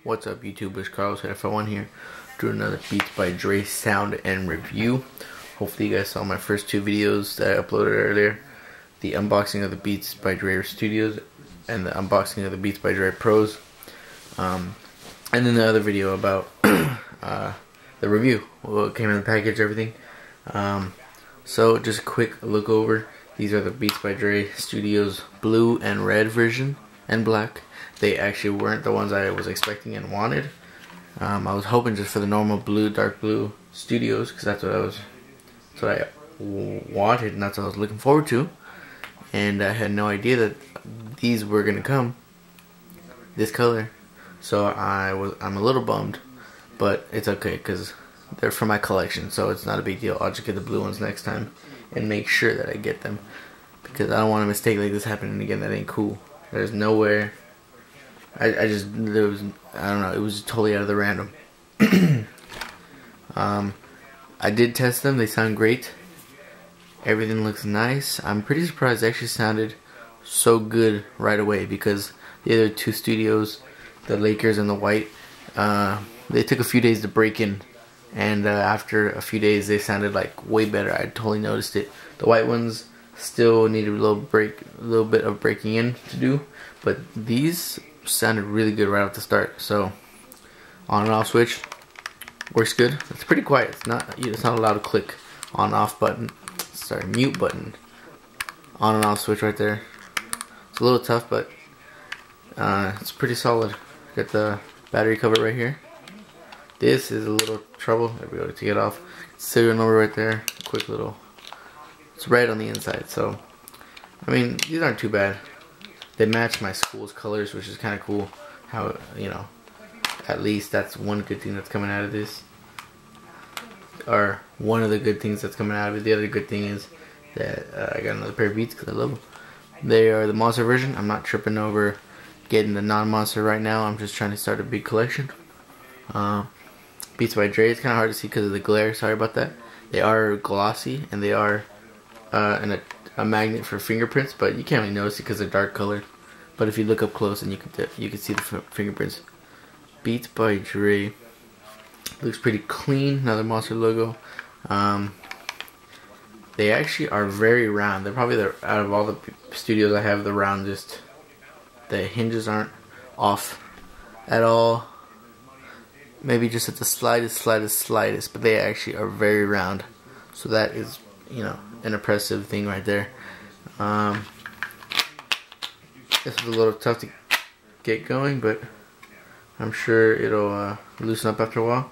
What's up YouTubers, Carlos F1 here, doing another Beats by Dre sound and review. Hopefully you guys saw my first two videos that I uploaded earlier. The unboxing of the Beats by Dre Studios and the unboxing of the Beats by Dre Pros. And then the other video about the review, what came in the package, everything. So just a quick look over. These are the Beats by Dre Studios blue and red version and black. They actually weren't the ones I was expecting and wanted. I was hoping just for the normal blue, dark blue Studios, because that's what I wanted and that's what I was looking forward to. And I had no idea that these were gonna come this color. So I'm a little bummed, but it's okay because they're for my collection, so it's not a big deal. I'll just get the blue ones next time and make sure that I get them, because I don't want a mistake like this happening again. That ain't cool. There's nowhere. I don't know, it was totally out of the random. I did test them, they sound great. Everything looks nice. I'm pretty surprised they actually sounded so good right away, because the other two Studios, the Lakers and the White, they took a few days to break in, and after a few days they sounded like way better. I totally noticed it. The White ones still needed a little bit of breaking in to do, but these sounded really good right off the start. So on and off switch works good. It's pretty quiet. It's not a loud click. On and off button. Sorry, mute button. On and off switch right there. It's a little tough, but it's pretty solid. Got the battery cover right here. This is a little trouble. There we go. To take it off. Serial number right there. Quick little. It's red on the inside, so I mean these aren't too bad. They match my school's colors, which is kind of cool. How, you know, at least that's one good thing that's coming out of this. Or one of the good things that's coming out of it. The other good thing is that I got another pair of Beats because I love them. They are the Monster version. I'm not tripping over getting the non-Monster right now. I'm just trying to start a big collection. Beats by Dre. It's kind of hard to see because of the glare. Sorry about that. They are glossy and they are a magnet for fingerprints, but you can't really notice it because they're dark colored. But if you look up close, and you can see the fingerprints. Beats by Dre looks pretty clean. Another Monster logo. They actually are very round. They're probably out of all the Studios I have, the roundest. The hinges aren't off at all. Maybe just at the slightest, but they actually are very round. So that is, you know, an impressive thing right there. This was a little tough to get going, but I'm sure it'll loosen up after a while.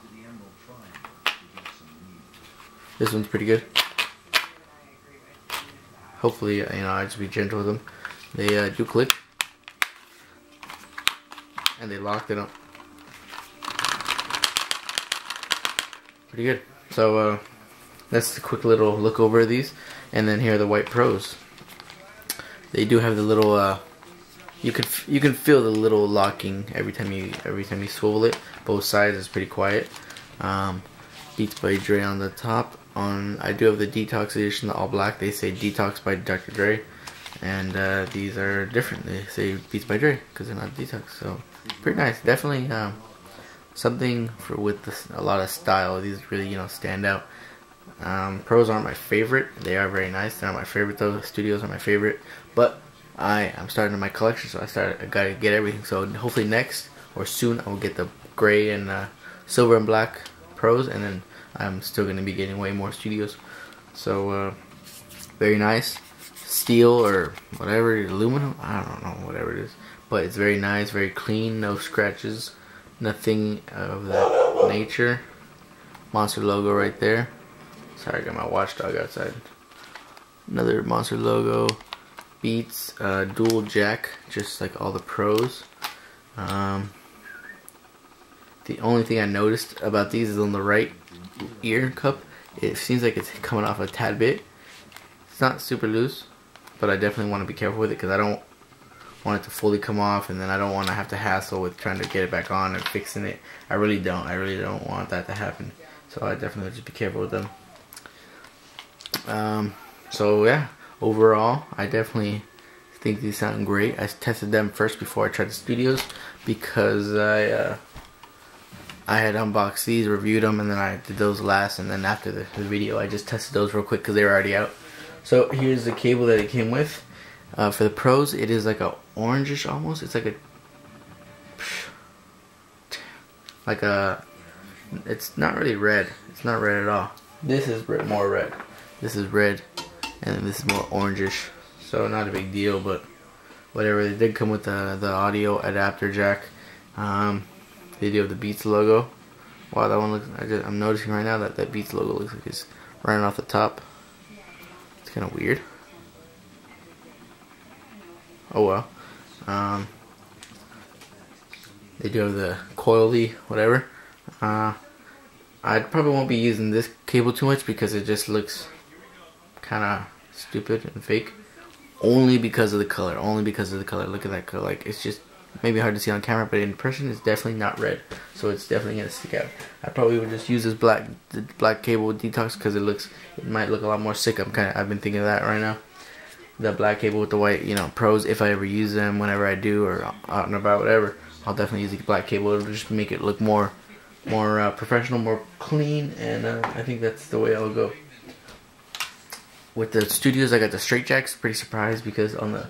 This one's pretty good. Hopefully, you know, I just be gentle with them. They do click, and they lock. They don't. Pretty good. So that's a quick little look over these. And then here are the White Pros. They do have the little you can feel the little locking every time you swivel it. Both sides is pretty quiet. Beats by Dre on the top. I do have the Detox edition, the all black. They say Detox by Dr. Dre, and these are different. They say Beats by Dre because they're not Detox. So pretty nice. Definitely something with a lot of style. These really, you know, stand out. Pros aren't my favorite. They are very nice. They're not my favorite though. Studios are my favorite. But I'm starting my collection, so I gotta get everything. So hopefully next or soon I will get the gray and silver and black Pros, and then I'm still gonna be getting way more Studios. So very nice. Steel or whatever, aluminum. I don't know, whatever it is. But it's very nice, very clean, no scratches, nothing of that nature. Monster logo right there. Sorry, I got my watchdog outside. Another Monster logo. Beats, dual jack, just like all the Pros. The only thing I noticed about these is on the right ear cup. It seems like it's coming off a tad bit. It's not super loose, but I definitely want to be careful with it because I don't want it to fully come off, and then I don't want to have to hassle with trying to get it back on and fixing it. I really don't want that to happen. So I definitely just be careful with them. So yeah, overall, I definitely think these sound great. I tested them first before I tried the Studios because I I had unboxed these, reviewed them, and then I did those last, and then after the video I just tested those real quick because they were already out. So here's the cable that it came with. For the pros, it is like a orangish almost. It's like a it's not really red. It's not red at all. This is more red. This is red, and then this is more orangish. So not a big deal, but whatever. They did come with the audio adapter jack. They do have the Beats logo. Wow, that one looks. I'm noticing right now that Beats logo looks like it's running off the top. It's kind of weird. Oh well. They do have the coily whatever. I probably won't be using this cable too much because it just looks kind of stupid and fake. Only because of the color. Only because of the color. Look at that color. Like, it's just maybe hard to see on camera, but in person it's definitely not red. So it's definitely gonna stick out. I probably would just use this black cable with detox because it might look a lot more sick. I've been thinking of that right now. The black cable with the white, pros. If I ever use them, whenever I do, or out and about, whatever, I'll definitely use the black cable. It'll just make it look more professional, more clean, and I think that's the way I'll go. With the studios, I got the straight jacks. Pretty surprised because on the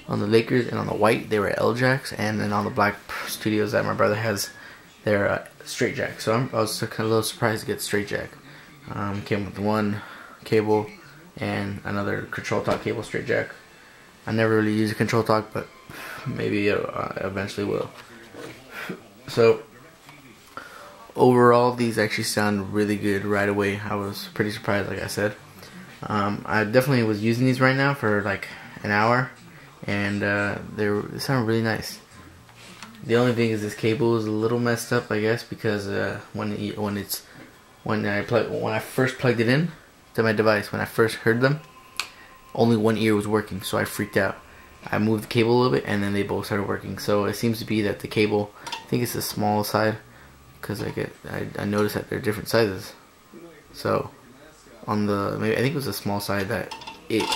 Lakers and on the white they were L jacks, and then on the black studios that my brother has, they're straight jacks. So I was kind of a little surprised to get straight jack. Came with one cable and another control talk cable straight jack. I never really use a control talk, but maybe eventually will. So overall, these actually sound really good right away. I was pretty surprised, like I said. I definitely was using these right now for like an hour, and they sound really nice. The only thing is this cable is a little messed up, I guess, because when I first plugged it in to my device, when I first heard them, only one ear was working, so I freaked out. I moved the cable a little bit, and then they both started working. So it seems to be that the cable, I think it's the small side, because I noticed that they're different sizes. So on I think it was the small side that it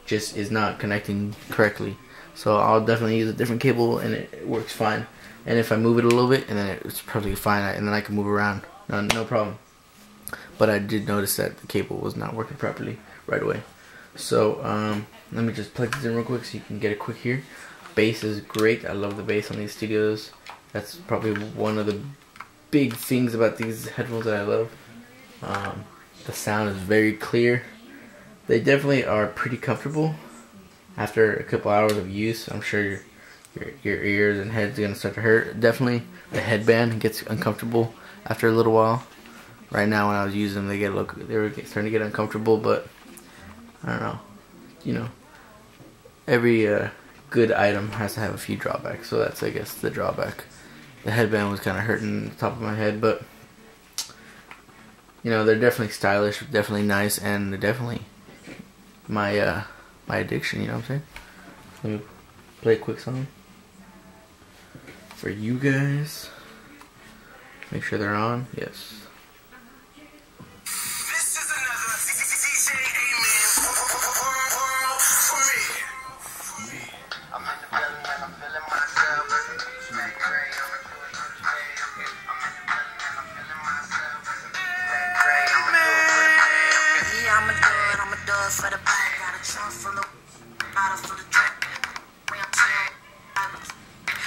just is not connecting correctly. So I'll definitely use a different cable, and it works fine. And if I move it a little bit, and then it's perfectly fine, and then I can move around, no problem. But I did notice that the cable was not working properly right away. So let me just plug this in real quick so you can get it quick here. Bass is great. I love the bass on these studios. That's probably one of the big things about these headphones that I love. The sound is very clear. They definitely are pretty comfortable. After a couple hours of use, I'm sure your ears and head's gonna start to hurt. Definitely the headband gets uncomfortable after a little while. Right now when I was using them, they were starting to get uncomfortable, but I don't know. Every good item has to have a few drawbacks, so that's, I guess, the drawback. The headband was kind of hurting the top of my head, but they're definitely stylish, definitely nice, and they're definitely my addiction. You know what I'm saying? Let me play a quick song for you guys. Make sure they're on. Yes. For the bag, got a trunk full of bottle full of drink.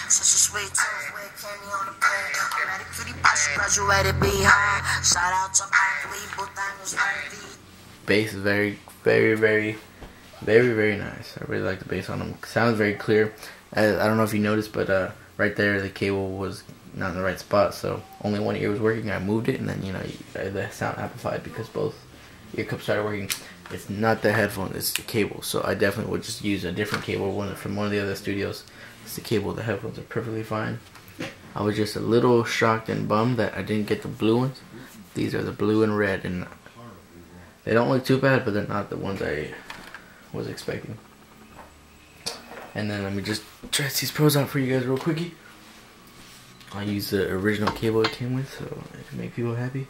Such a sweet tooth with candy on the plate. Ready cutie pie, she graduated behind. Shout out to Berkeley, Botanics, Berkeley. Bass is very, very, very, very, very nice. I really like the bass on them. Sounds very clear. I don't know if you noticed, but right there the cable was not in the right spot, so only one ear was working. I moved it, and then the sound amplified because both ear cups started working. It's not the headphone, it's the cable. So I definitely would just use a different cable from one of the other studios. It's the cable. The headphones are perfectly fine. I was just a little shocked and bummed that I didn't get the blue ones. These are the blue and red, and they don't look too bad, but they're not the ones I was expecting. And then let me just test these pros out for you guys real quickie. I'll use the original cable it came with, so it can make people happy.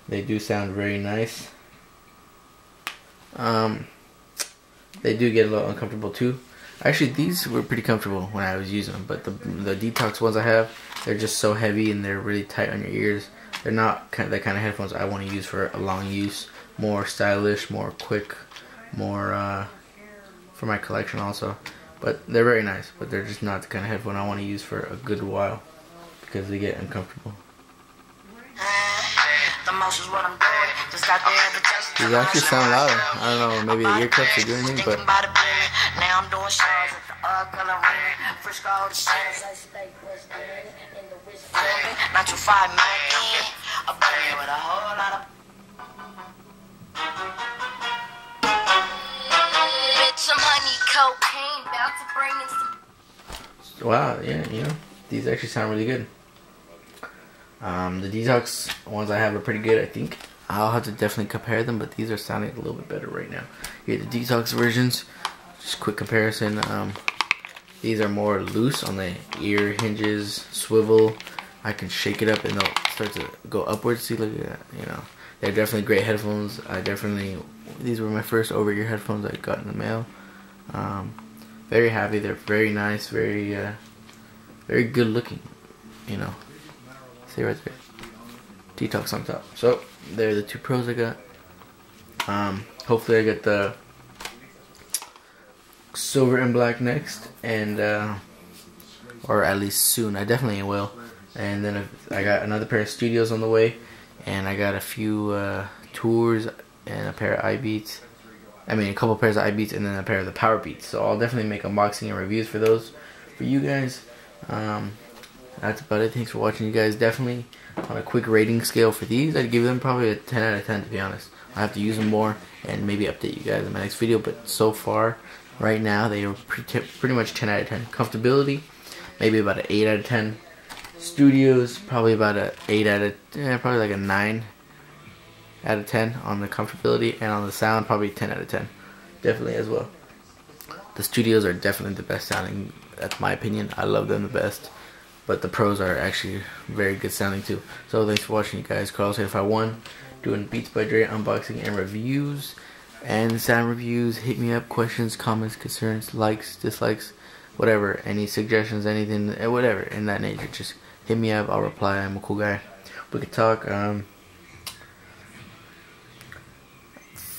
They do sound very nice. They do get a little uncomfortable too. Actually, these were pretty comfortable when I was using them, but the detox ones I have, they're just so heavy and they're really tight on your ears. They're not the kind of headphones I want to use for a long use. More stylish, more quick, more for my collection also. But they're very nice, but they're just not the kind of headphone I want to use for a good while because they get uncomfortable. These actually sound louder. I don't know, maybe the ear cups are doing anything, but now I'm doing shows at the color ring. Frisco, the Saints, not too far, man. A bunny with a whole lot of. Bitch, some honey cocaine, about to bring in some. wow, yeah, you know, these actually sound really good. The Detox ones I have are pretty good, I think. I'll have to definitely compare them, but these are sounding a little bit better right now. Here, the Detox versions, just quick comparison. These are more loose on the ear hinges, swivel. I can shake it up and they'll start to go upwards. See, look at that. You know, they're definitely great headphones. These were my first over-ear headphones I got in the mail. Very happy. They're very nice, very good looking. You know, see right there, Detox on top. So they're the two pros I got. Hopefully I get the silver and black next, and or at least soon. I definitely will. And then I got another pair of studios on the way, and I got a few tours and a pair of iBeats. I mean, a couple pairs of iBeats and then a pair of the Power Beats. So I'll definitely make unboxing and reviews for those for you guys. That's about it. Thanks for watching, you guys. Definitely on a quick rating scale for these, I'd give them probably a 10 out of 10, to be honest. I have to use them more and maybe update you guys in my next video, but so far, right now, they are pretty much 10 out of 10. Comfortability, maybe about an 8 out of 10. Studios, probably about a 8 out of, probably like a 9 out of 10 on the comfortability, and on the sound, probably 10 out of 10. Definitely as well. The studios are definitely the best sounding, that's my opinion. I love them the best. But the pros are actually very good sounding too. So thanks for watching, you guys. Carlos851 doing Beats by Dre unboxing and reviews and sound reviews. Hit me up, questions, comments, concerns, likes, dislikes, whatever, any suggestions, anything, whatever in that nature. Just hit me up, I'll reply. I'm a cool guy. We could talk.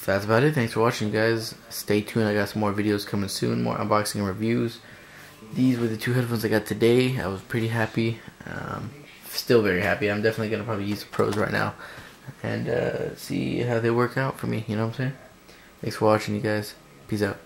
That's about it. Thanks for watching, guys. Stay tuned. I got some more videos coming soon, more unboxing and reviews. These were the two headphones I got today. I was pretty happy. Still very happy. I'm definitely going to probably use the pros right now and see how they work out for me. You know what I'm saying? Thanks for watching, you guys. Peace out.